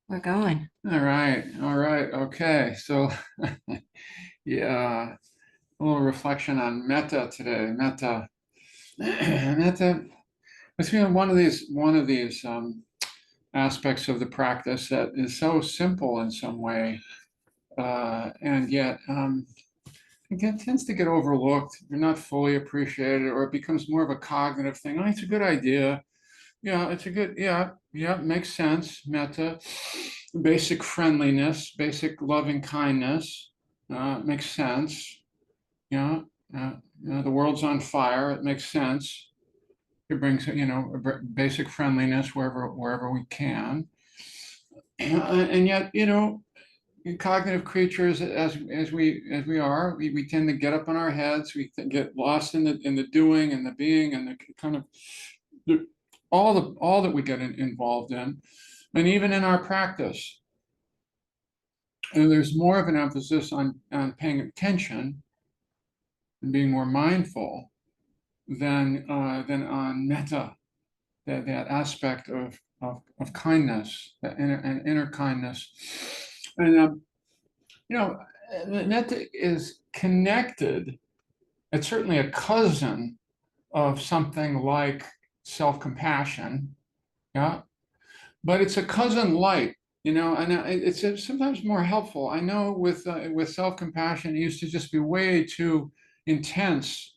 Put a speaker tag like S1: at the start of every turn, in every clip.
S1: We're going.
S2: All right, all right, okay. So, yeah, a little reflection on metta today. Metta, metta. It's one of these aspects of the practice that is so simple in some way, and yet tends to get overlooked. You're not fully appreciated, or it becomes more of a cognitive thing. Oh, it's a good idea. Yeah, it's a good, yeah, yeah, makes sense. Metta, basic friendliness, basic loving kindness, makes sense. Yeah, the world's on fire. It makes sense. It brings, basic friendliness wherever we can. And yet, cognitive creatures, as we are, we tend to get up on our heads. Get lost in the doing and the being and the kind of the, all that we get involved in, and even in our practice. And there's more of an emphasis on paying attention and being more mindful than on metta, that aspect of kindness, that inner kindness. And you know, metta is connected. It's certainly a cousin of something like self-compassion. Yeah, but it's a cousin light, and it's sometimes more helpful. I know with self-compassion, it used to just be way too intense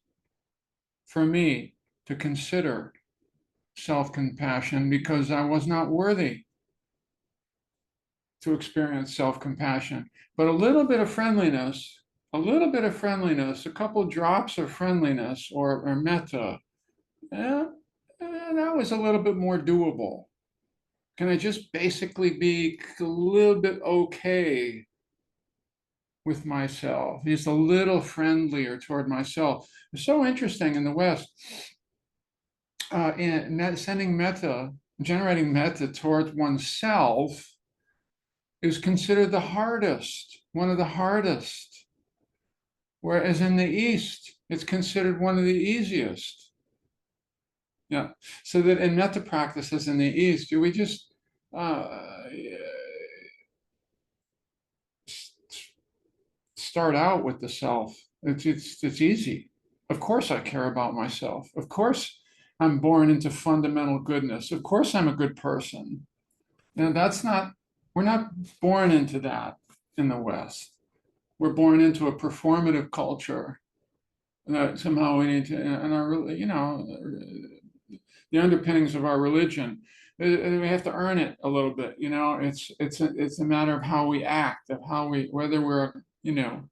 S2: for me to consider self-compassion because I was not worthy to experience self-compassion. But a couple drops of friendliness or metta, eh, that was a little bit more doable. Can I just basically be a little bit okay with myself, just a little friendlier toward myself? It's so interesting in the West, in sending metta, generating metta towards oneself is considered the hardest, one of the hardest. Whereas in the East, it's considered one of the easiest. Yeah. So that in metta practices in the East, do we just start out with the self? It's easy. Of course, I care about myself. Of course, I'm born into fundamental goodness. Of course, I'm a good person. Now, we're not born into that in the West. We're born into a performative culture that somehow we need to, and the underpinnings of our religion. We have to earn it a little bit. It's a matter of how we act, of whether we're, we have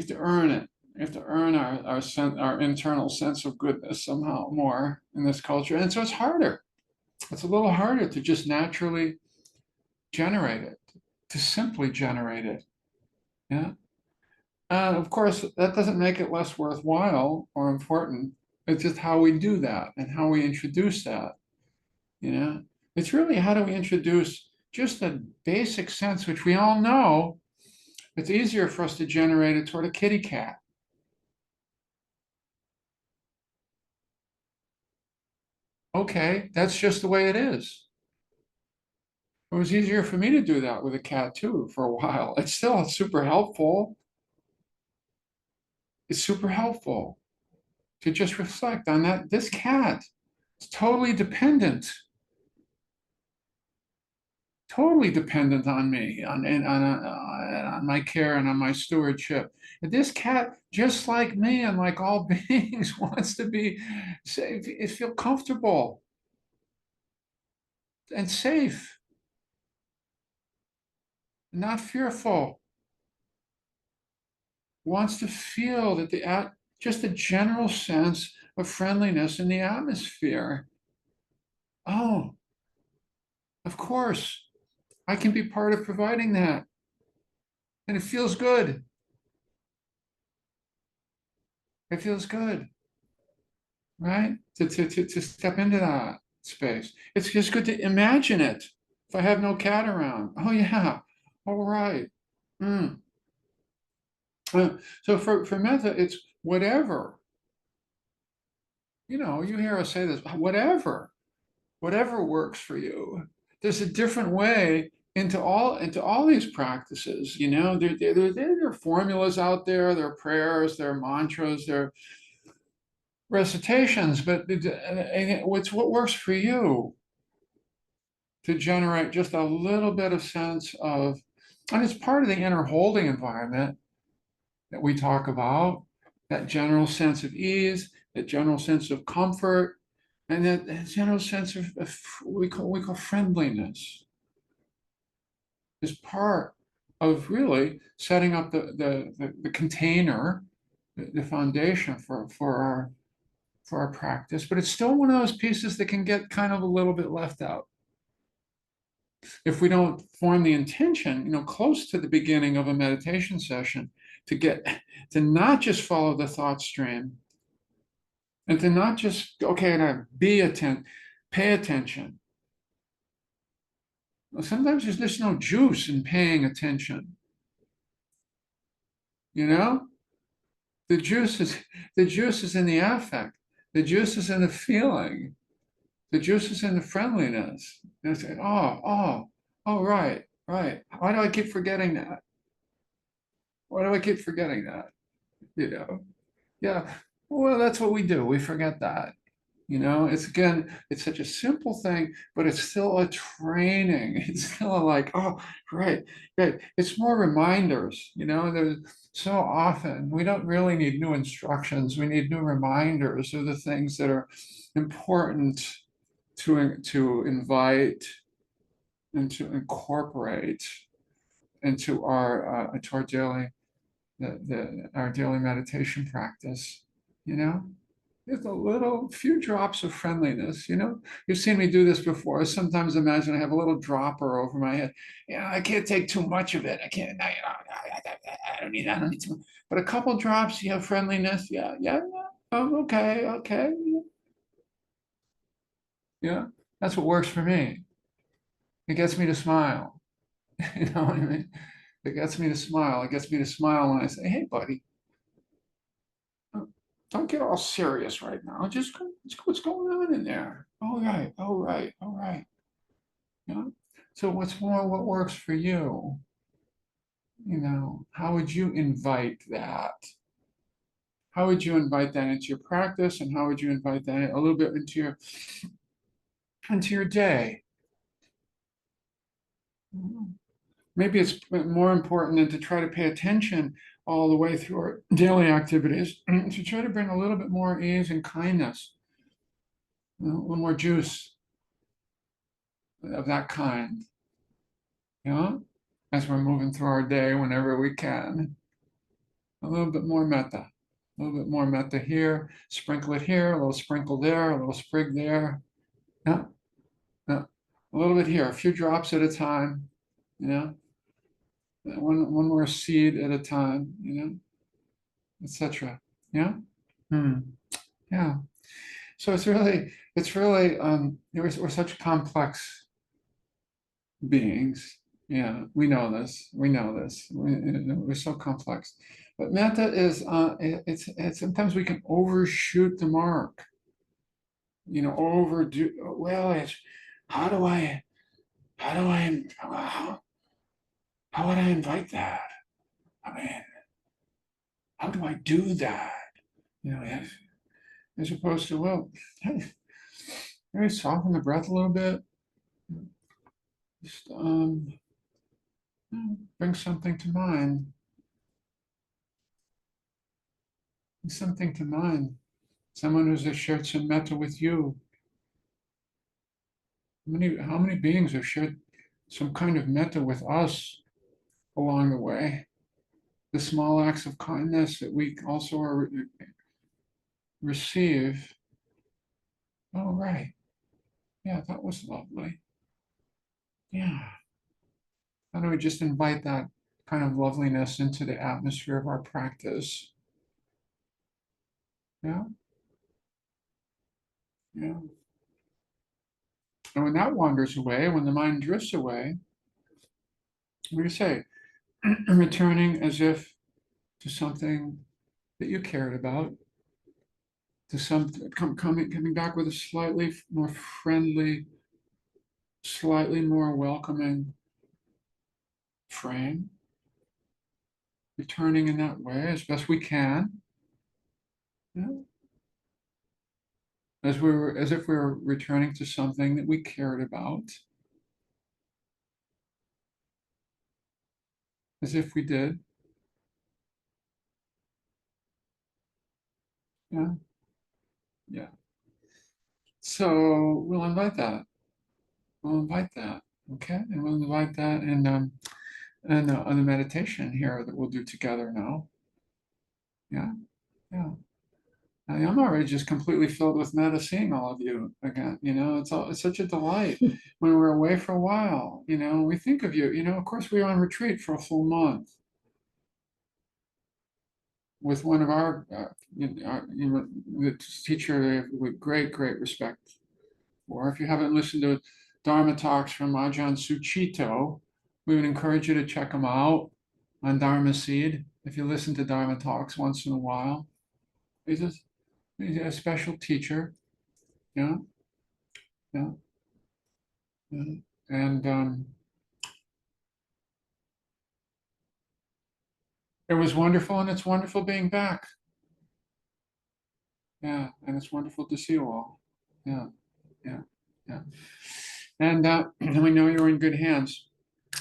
S2: to earn it. We have to earn our internal sense of goodness somehow more in this culture, and so it's harder. It's a little harder to just naturally generate it, to simply generate it. Yeah. And of course, that doesn't make it less worthwhile or important. It's just how we do that and how we introduce that. You know, it's really how do we introduce just the basic sense, which we all know. It's easier for us to generate it toward a kitty cat. Okay, that's just the way it is. It was easier for me to do that with a cat too for a while. It's still super helpful. It's super helpful to just reflect on that. This cat is totally dependent on me, on my care and on my stewardship. And this cat, just like me and like all beings, wants to be safe, feel comfortable and safe, not fearful. Wants to feel that just a general sense of friendliness in the atmosphere. Oh, of course, I can be part of providing that, and it feels good. It feels good, right? To step into that space. It's just good to imagine it. If I have no cat around, oh yeah, all right. Mm. So for metta, it's whatever. You hear us say this, whatever works for you. there's a different way into all these practices. There are formulas out there, there are prayers, there are mantras, there are recitations, but what's what works for you to generate just a little bit of sense of, and it's part of the inner holding environment that we talk about, that general sense of ease, that general sense of comfort, and that general sense of we call friendliness is part of really setting up the container, the foundation for our practice. But it's still one of those pieces that can get kind of a little bit left out if we don't form the intention, close to the beginning of a meditation session, to not just follow the thought stream, and to not just to pay attention. Sometimes there's just no juice in paying attention. The juice is in the affect. The juice is in the feeling. The juice is in the friendliness. And it's like, right. Why do I keep forgetting that? Why do I keep forgetting that? Yeah. Well, that's what we do. We forget that. It's such a simple thing, but it's still a training. It's still like, right. It's more reminders. There's so often we don't really need new instructions. We need new reminders of the things that are important to invite and to incorporate into our daily meditation practice. Just a few drops of friendliness. You've seen me do this before. Sometimes imagine I have a little dropper over my head. I can't take too much of it. I can't. I don't need. I don't need too much. But a couple drops, friendliness. Yeah. Oh, okay. Yeah, that's what works for me. It gets me to smile. You know what I mean? It gets me to smile. It gets me to smile when I say, "Hey, buddy, don't get all serious right now. Just what's going on in there. All right. So what works for you? How would you invite that? How would you invite that into your practice, and how would you invite that a little bit into your day? Maybe it's more important than to try to pay attention all the way through our daily activities, to try to bring a little bit more ease and kindness, a little more juice of that kind, as we're moving through our day whenever we can. A little bit more metta, a little bit more metta here, sprinkle it here, a little sprinkle there, a little sprig there. Yeah, a little bit here, a few drops at a time, one more seed at a time, etc. Yeah. Yeah. So we're such complex beings. Yeah, we know this. We're so complex. But metta is it's sometimes we can overshoot the mark. Overdo. Well, it's how do I how would I invite that? I mean, how do I do that? As opposed to, well, maybe soften the breath a little bit. Just bring something to mind. Something to mind. Someone who's shared some metta with you. How many beings have shared some kind of metta with us along the way? The small acts of kindness that we also receive. Oh, right. Yeah, that was lovely. Yeah. How do we just invite that kind of loveliness into the atmosphere of our practice? Yeah. Yeah. And when that wanders away, when the mind drifts away, what do you say? Returning as if to something that you cared about, to coming back with a slightly more friendly slightly more welcoming frame, returning in that way as best we can. Yeah. As if we were returning to something that we cared about, as if we did. Yeah, yeah. So we'll invite that. We'll invite that. Okay, and we'll invite that and on the meditation here that we'll do together now. Yeah, yeah. I'm already just completely filled with metta seeing all of you again. It's such a delight when we're away for a while. We think of you. Of course, we were on retreat for a full month with one of our, the teacher with great, great respect for. If you haven't listened to Dharma talks from Ajahn Suchito, we would encourage you to check them out on Dharma Seed. If you listen to Dharma talks once in a while, he's a, he's a special teacher. Yeah, yeah, yeah. And it was wonderful, and it's wonderful being back. Yeah, and it's wonderful to see you all. Yeah, yeah, yeah. And we know you're in good hands.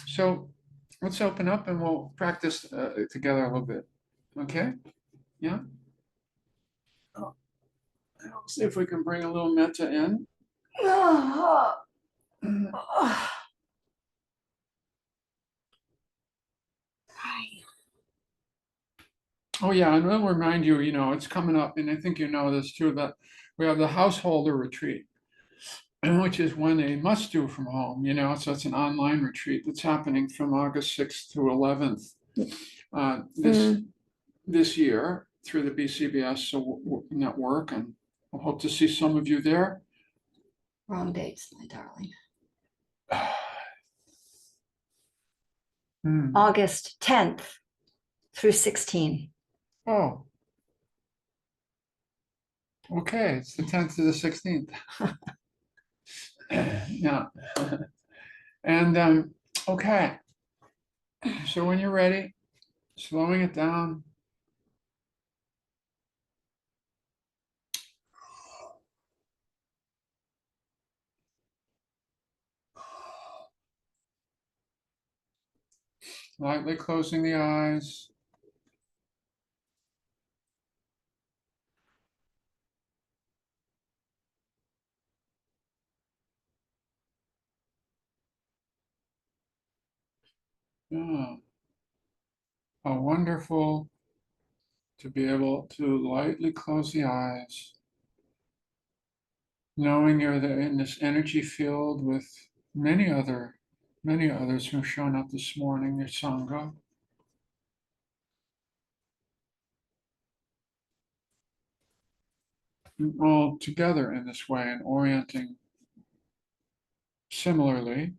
S2: So let's open up and we'll practice together a little bit. Okay? Yeah? Oh, let's see if we can bring a little metta in. Oh, yeah, and we'll remind you, it's coming up, and I think you know this too, that we have the householder retreat, which is one they must do from home, so it's an online retreat that's happening from August 6th to 11th this year through the BCBS network, and I hope to see some of you there.
S1: Wrong dates, my darling. August 10th through 16.
S2: Oh. Okay, it's the 10th to the 16th. Yeah. And okay. So when you're ready, slowing it down. Lightly closing the eyes. Yeah. How wonderful to be able to lightly close the eyes, knowing you're there in this energy field with many others who've shown up this morning, your Sangha. All together in this way and orienting similarly.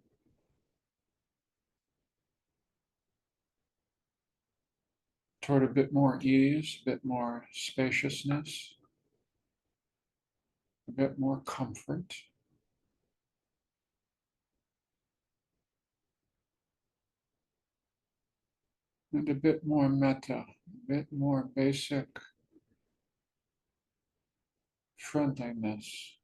S2: Toward a bit more ease, a bit more spaciousness, a bit more comfort. And a bit more metta, a bit more basic friendliness.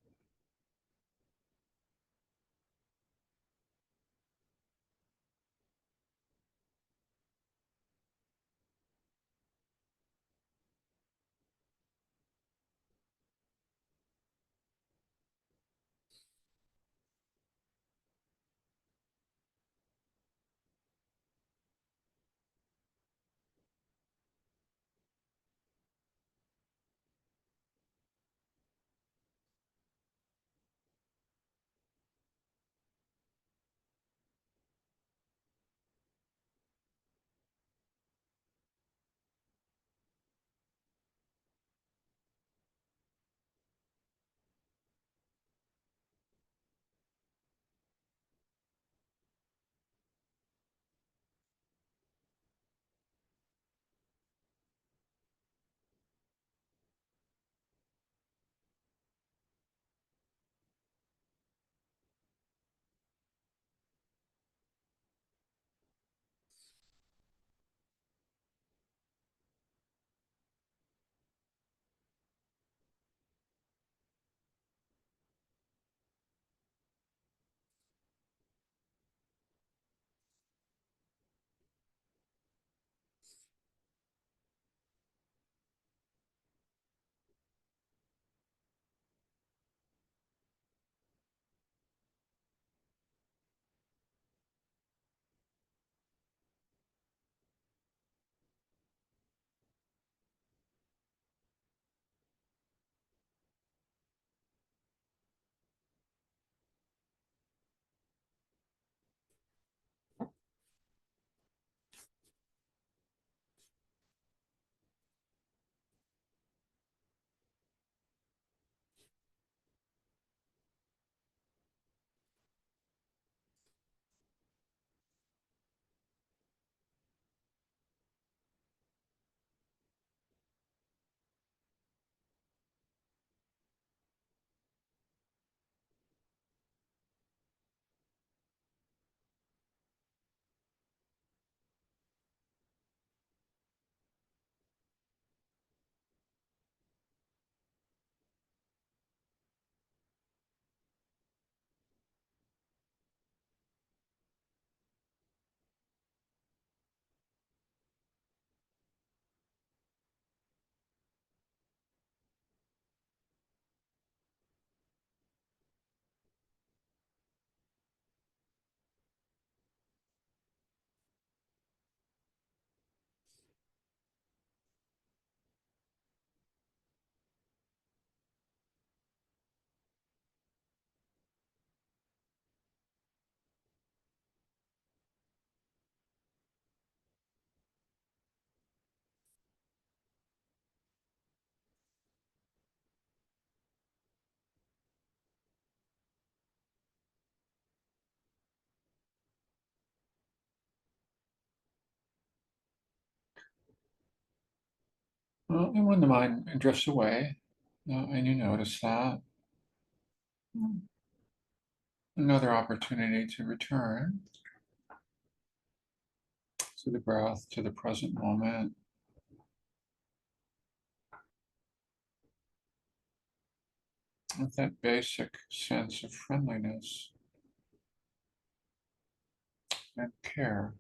S2: Well, and when the mind drifts away, and you notice that, another opportunity to return to the breath, to the present moment, with that basic sense of friendliness and care.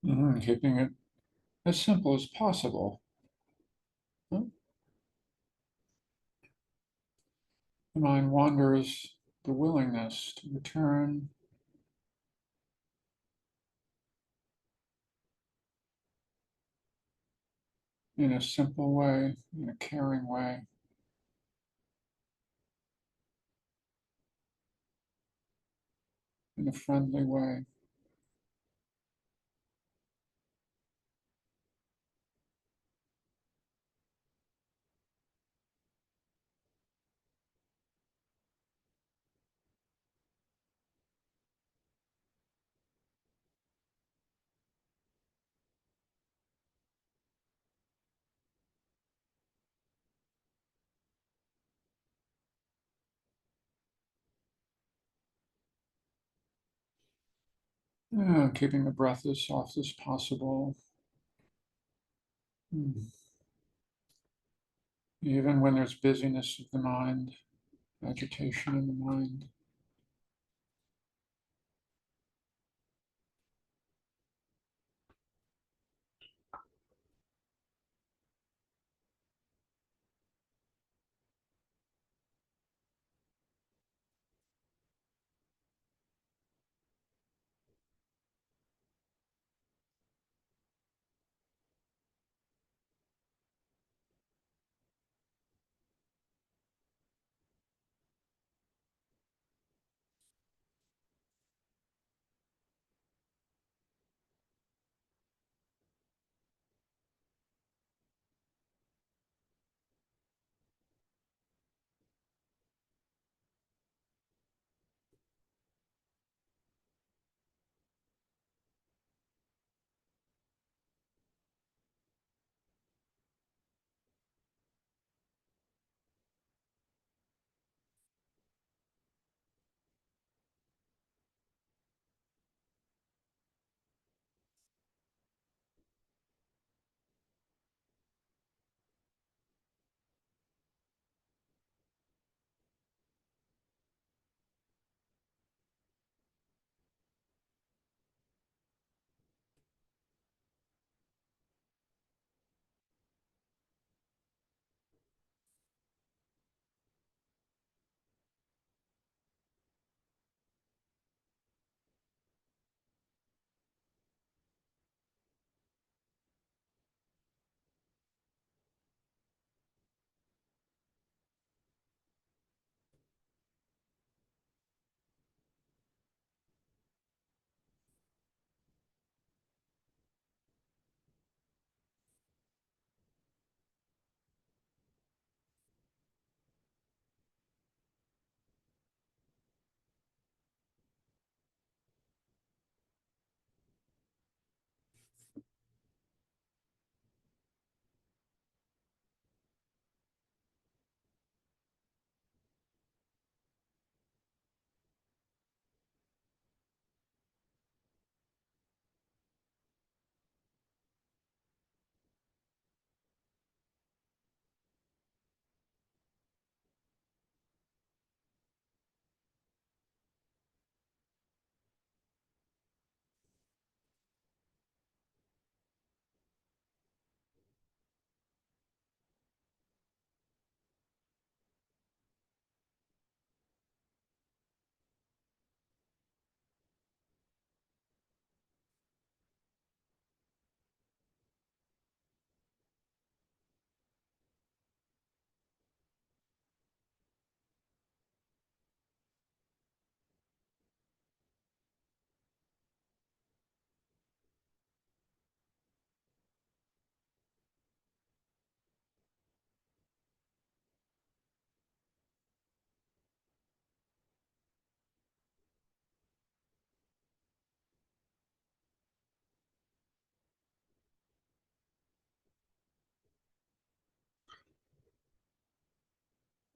S2: Keeping it as simple as possible. The mind wanders, the willingness to return in a simple way, in a caring way, in a friendly way. Keeping the breath as soft as possible. Even when there's busyness of the mind, agitation in the mind.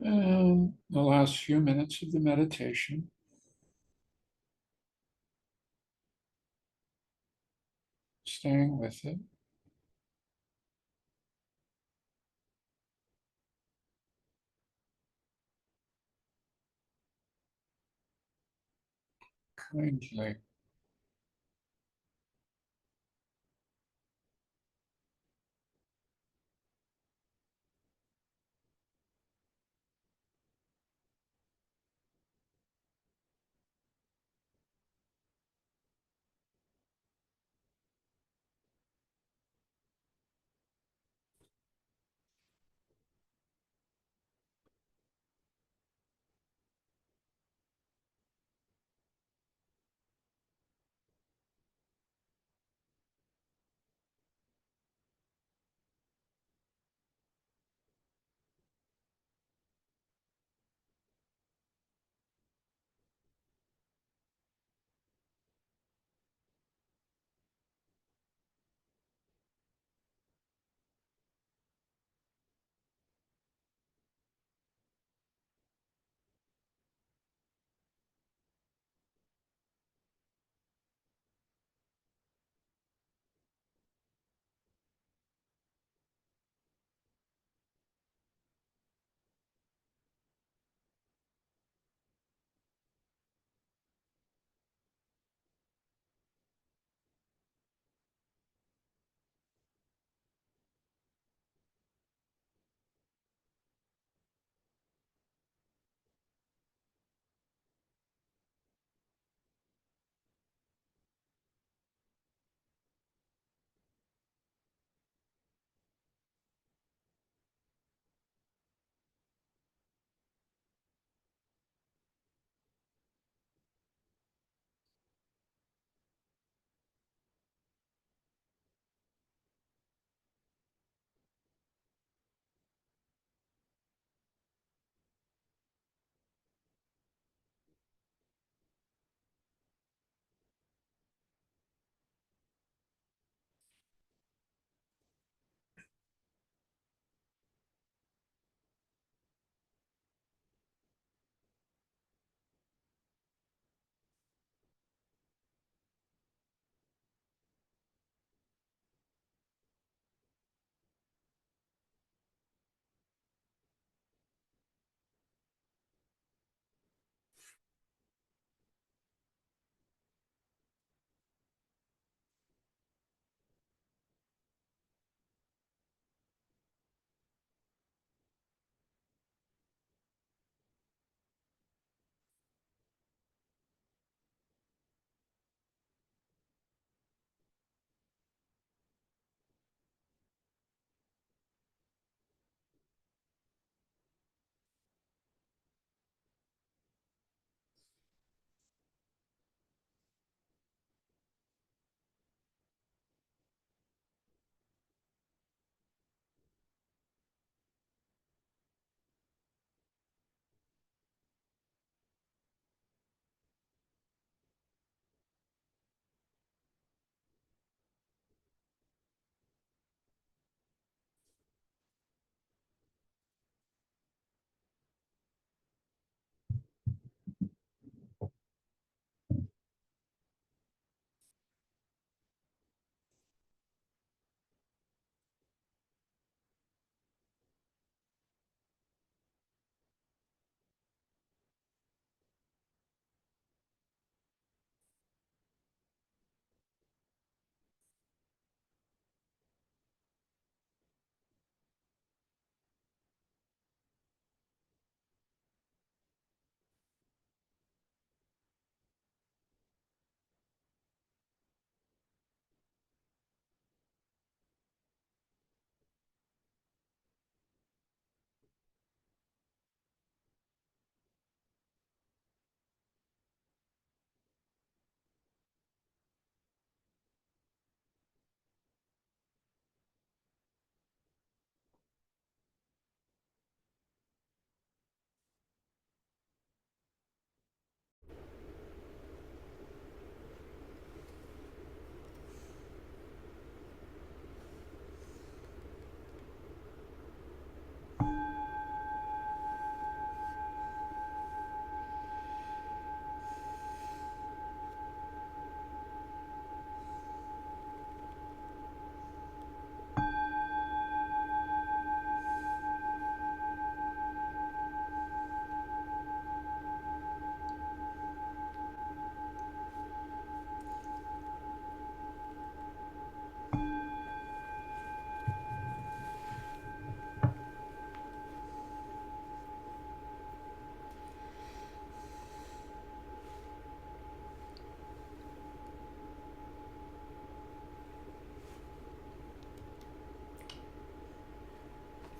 S2: And the last few minutes of the meditation, staying with it. Kindly.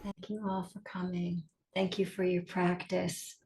S1: Thank you all for coming. Thank you for your practice.